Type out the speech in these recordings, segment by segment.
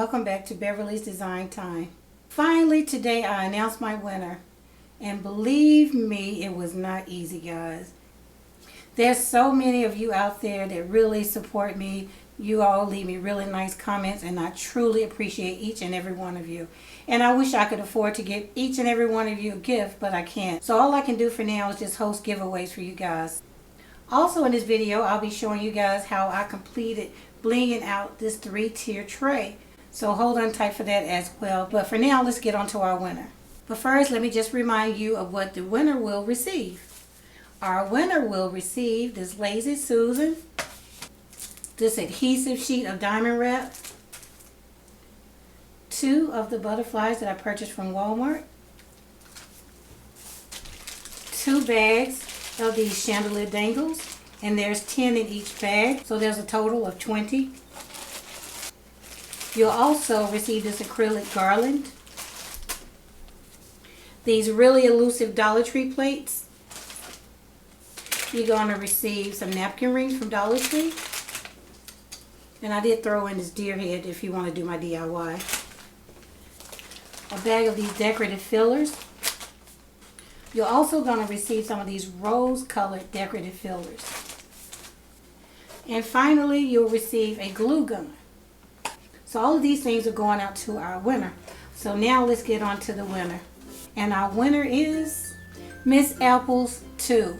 welcome back to Beverly's Design Time. Finally today I announced my winner, and believe me, it was not easy, guys. There's so many of you out there that really support me. You all leave me really nice comments, and I truly appreciate each and every one of you. And I wish I could afford to give each and every one of you a gift, but I can't. So all I can do for now is just host giveaways for you guys. Also in this video, I'll be showing you guys how I completed blinging out this 3-tier tray. So hold on tight for that as well. But for now, let's get on to our winner. But first, let me just remind you of what the winner will receive. Our winner will receive this Lazy Susan, this adhesive sheet of diamond wrap, 2 of the butterflies that I purchased from Walmart, 2 bags of these chandelier dangles, and there's 10 in each bag, so there's a total of 20. You'll also receive this acrylic garland, these really elusive Dollar Tree plates. You're going to receive some napkin rings from Dollar Tree, and I did throw in this deer head if you want to do my DIY. A bag of these decorative fillers. You're also going to receive some of these rose-colored decorative fillers. And finally, you'll receive a glue gun. So all of these things are going out to our winner. So now let's get on to the winner. And our winner is Miss Apples 2.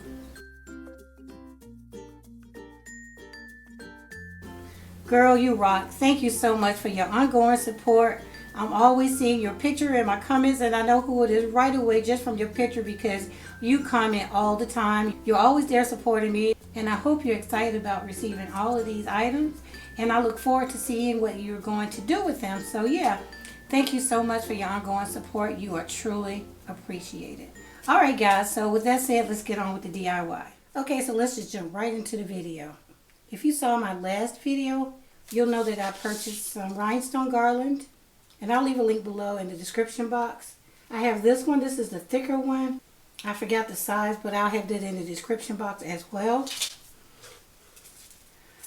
Girl, you rock. Thank you so much for your ongoing support. I'm always seeing your picture in my comments, and I know who it is right away just from your picture because you comment all the time. You're always there supporting me, and I hope you're excited about receiving all of these items, and I look forward to seeing what you're going to do with them. So yeah, thank you so much for your ongoing support. You are truly appreciated. Alright guys, so with that said, let's get on with the DIY. Okay, so let's just jump right into the video. If you saw my last video, you'll know that I purchased some rhinestone garland, and I'll leave a link below in the description box. I have this one. This is the thicker one. I forgot the size, but I'll have that in the description box as well.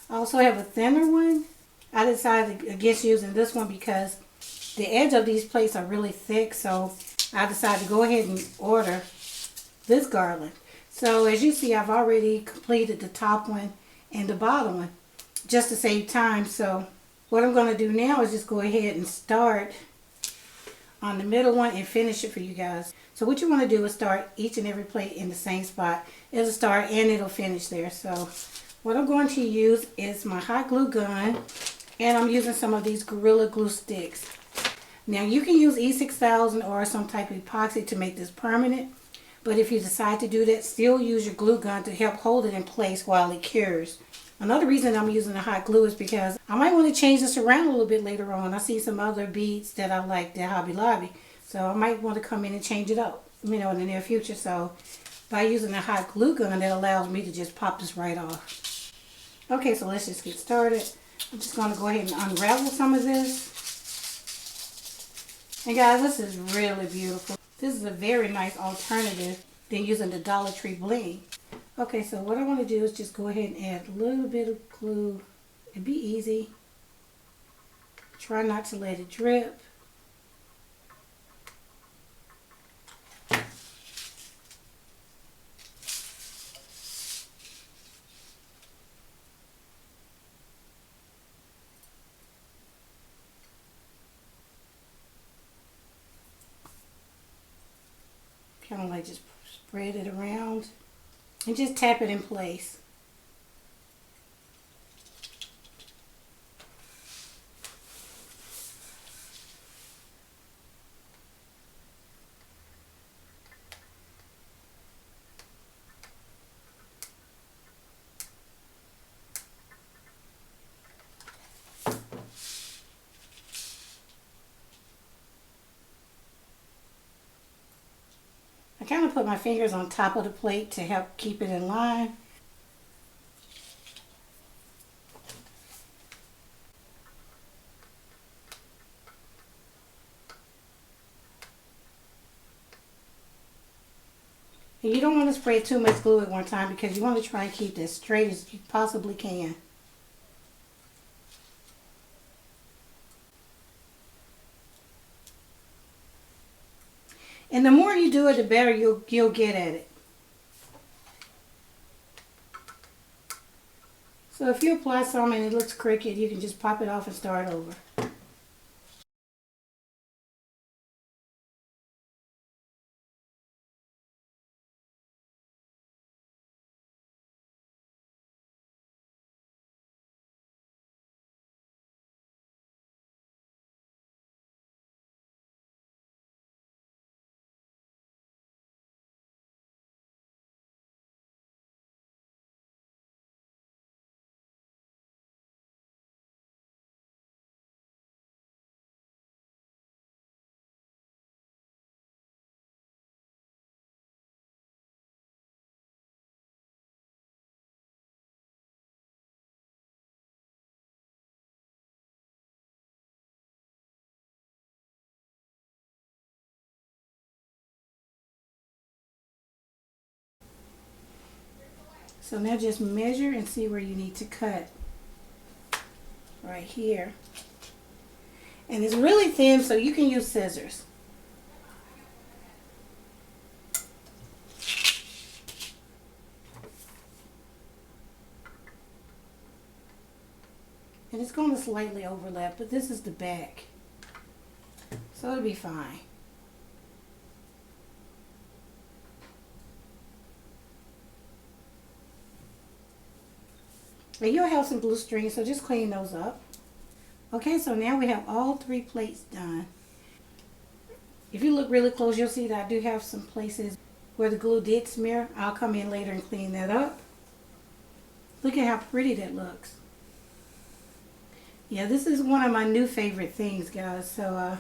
I also have a thinner one. I decided against using this one because the edge of these plates are really thick, so I decided to go ahead and order this garland. So as you see, I've already completed the top one and the bottom one just to save time. So what I'm going to do now is just go ahead and start on the middle one and finish it for you guys. So what you want to do is start each and every plate in the same spot. It'll start and it'll finish there. So what I'm going to use is my hot glue gun, and I'm using some of these Gorilla Glue sticks. Now you can use E6000 or some type of epoxy to make this permanent, but if you decide to do that, still use your glue gun to help hold it in place while it cures. Another reason I'm using the hot glue is because I might want to change this around a little bit later on. I see some other beads that I like at Hobby Lobby, so I might want to come in and change it up, in the near future. So by using a hot glue gun, that allows me to just pop this right off. Okay, so let's just get started. I'm just going to go ahead and unravel some of this. And guys, this is really beautiful. This is a very nice alternative than using the Dollar Tree Bling. Okay, so what I want to do is just go ahead and add a little bit of glue. It'd be easy. Try not to let it drip. Kind of like just spread it around and just tap it in place. I kind of put my fingers on top of the plate to help keep it in line. And you don't want to spray too much glue at one time because you want to try and keep it as straight as you possibly can. And the more you do it, the better you'll get at it. So if you apply some and it looks crooked, you can just pop it off and start over. So now just measure and see where you need to cut. Right here. And it's really thin, so you can use scissors. And it's going to slightly overlap, but this is the back. So it'll be fine. And you'll have some glue strings, so just clean those up. Okay, so now we have all 3 plates done. If you look really close, you'll see that I do have some places where the glue did smear. I'll come in later and clean that up. Look at how pretty that looks. Yeah, this is one of my new favorite things, guys. So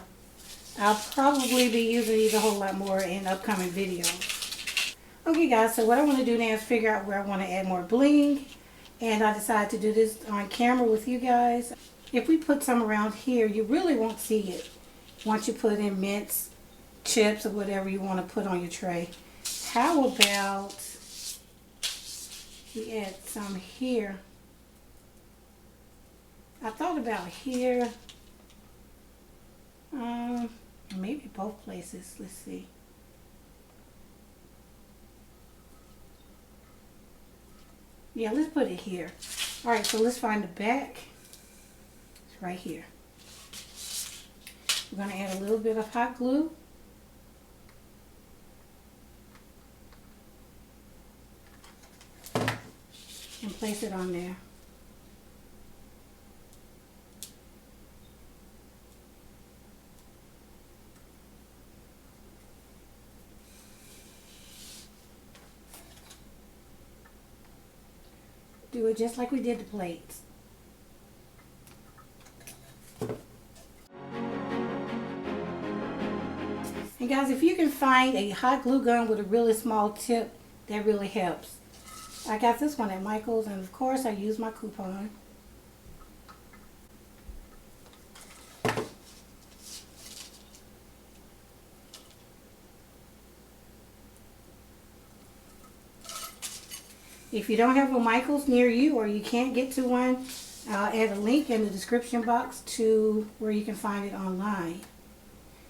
I'll probably be using these a whole lot more in upcoming videos. Okay, guys, so what I want to do now is figure out where I want to add more bling. And I decided to do this on camera with you guys. If we put some around here, you really won't see it once you put in mints, chips, or whatever you want to put on your tray. How about we add some here? I thought about here. Maybe both places. Let's see. Yeah, let's put it here. All right, so let's find the back. It's right here. We're going to add a little bit of hot glue. And place it on there. Do it just like we did the plates. And guys, if you can find a hot glue gun with a really small tip, that really helps. I got this one at Michael's, and of course I used my coupon. If you don't have a Michael's near you or you can't get to one, I'll add a link in the description box to where you can find it online.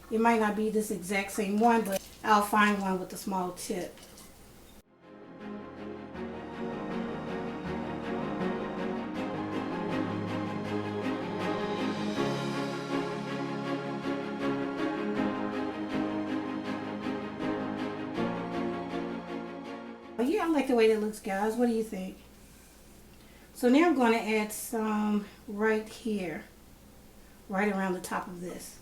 It might not be this exact same one, but I'll find one with a small tip. Yeah, I like the way that looks, guys. What do you think? So now I'm going to add some right here, right around the top of this.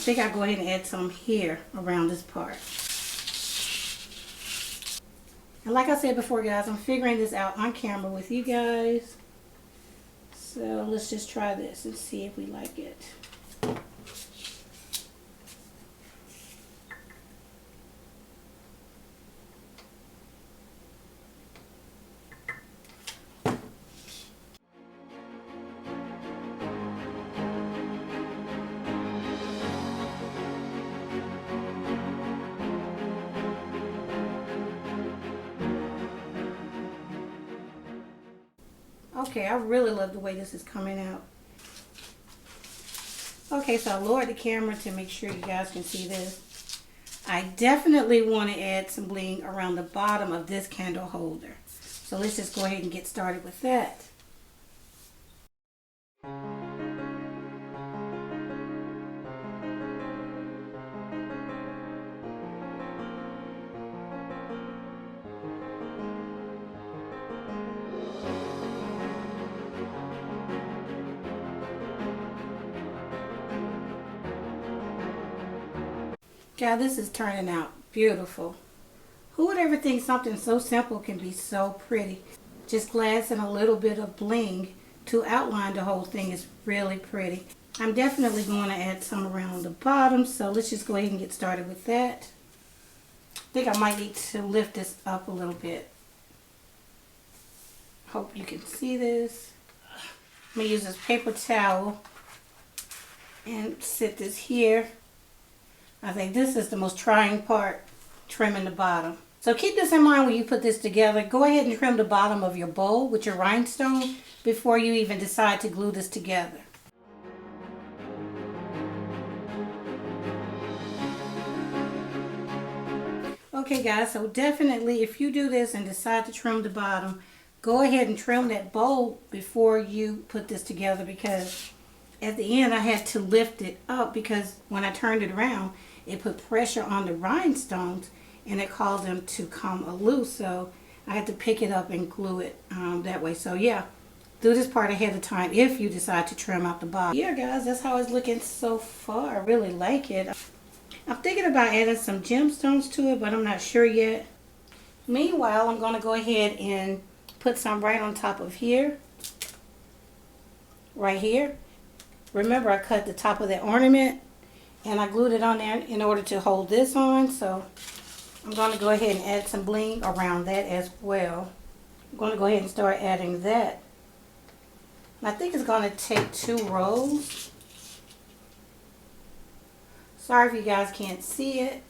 think I'll go ahead and add some here around this part. And like I said before, guys, I'm figuring this out on camera with you guys. So let's just try this and see if we like it. Okay, I really love the way this is coming out. Okay, so I lowered the camera to make sure you guys can see this. I definitely want to add some bling around the bottom of this candle holder. So let's just go ahead and get started with that. God, this is turning out beautiful. Who would ever think something so simple can be so pretty? Just glass and a little bit of bling to outline the whole thing is really pretty. I'm definitely going to add some around the bottom, so let's just go ahead and get started with that. I think I might need to lift this up a little bit. Hope you can see this. I'm going to use this paper towel and sit this here. I think this is the most trying part, trimming the bottom. So keep this in mind when you put this together. Go ahead and trim the bottom of your bowl with your rhinestone before you even decide to glue this together. Okay guys, so definitely if you do this and decide to trim the bottom, go ahead and trim that bowl before you put this together, because at the end I had to lift it up because when I turned it around, it put pressure on the rhinestones and it caused them to come loose. So I had to pick it up and glue it that way. So yeah, do this part ahead of time if you decide to trim out the bottom. Yeah guys, that's how it's looking so far. I really like it. I'm thinking about adding some gemstones to it, but I'm not sure yet. Meanwhile, I'm going to go ahead and put some right on top of here. Right here. Remember, I cut the top of that ornament and I glued it on there in order to hold this on. So I'm going to go ahead and add some bling around that as well. I'm going to go ahead and start adding that. And I think it's going to take 2 rows. Sorry if you guys can't see it.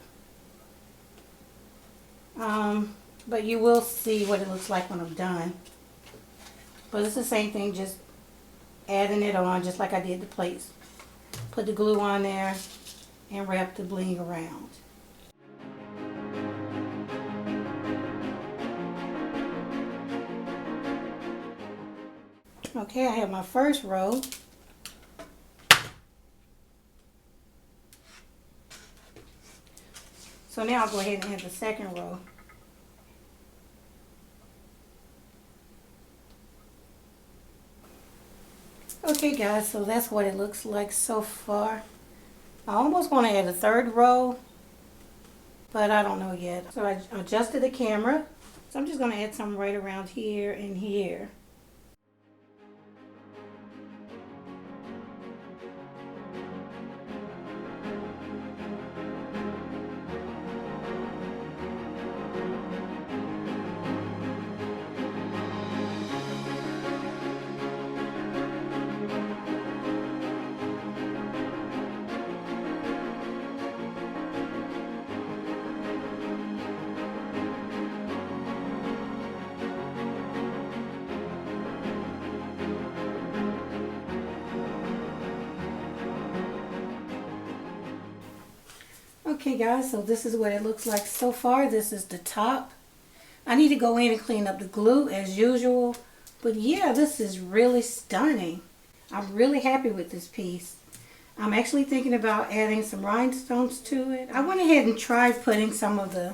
But you will see what it looks like when I'm done. But it's the same thing, just adding it on just like I did the plates. Put the glue on there and wrap the bling around. Okay, I have my first row. So now I'll go ahead and add the second row. Okay guys, so that's what it looks like so far. I almost want to add a third row, but I don't know yet. So I adjusted the camera. So I'm just going to add some right around here and here. Okay guys, so this is what it looks like so far. This is the top. I need to go in and clean up the glue as usual. But yeah, this is really stunning. I'm really happy with this piece. I'm actually thinking about adding some rhinestones to it. I went ahead and tried putting some of the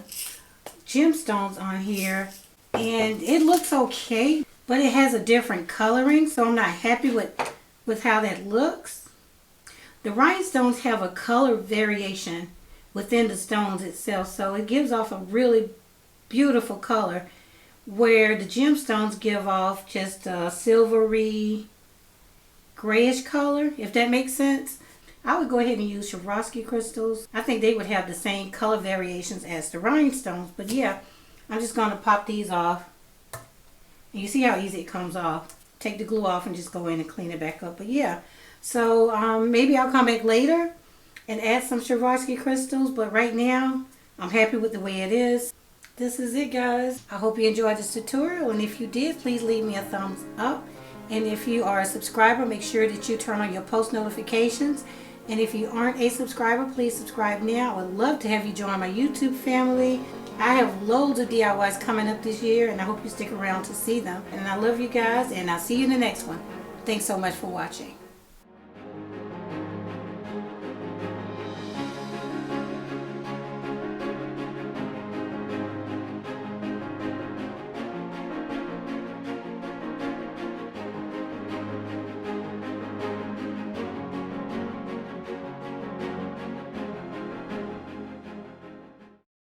gemstones on here. And it looks okay, but it has a different coloring. So I'm not happy with how that looks. The rhinestones have a color variation within the stones itself, so it gives off a really beautiful color, where the gemstones give off just a silvery grayish color, if that makes sense. I would go ahead and use Swarovski crystals. I think they would have the same color variations as the rhinestones. But yeah, I'm just going to pop these off. And you see how easy it comes off. Take the glue off and just go in and clean it back up. But yeah, so maybe I'll come back later and add some Swarovski crystals. But right now, I'm happy with the way it is. This is it, guys. I hope you enjoyed this tutorial. And if you did, please leave me a thumbs up. And if you are a subscriber, make sure that you turn on your post notifications. And if you aren't a subscriber, please subscribe now. I would love to have you join my YouTube family. I have loads of DIYs coming up this year, and I hope you stick around to see them. And I love you guys, and I'll see you in the next one. Thanks so much for watching.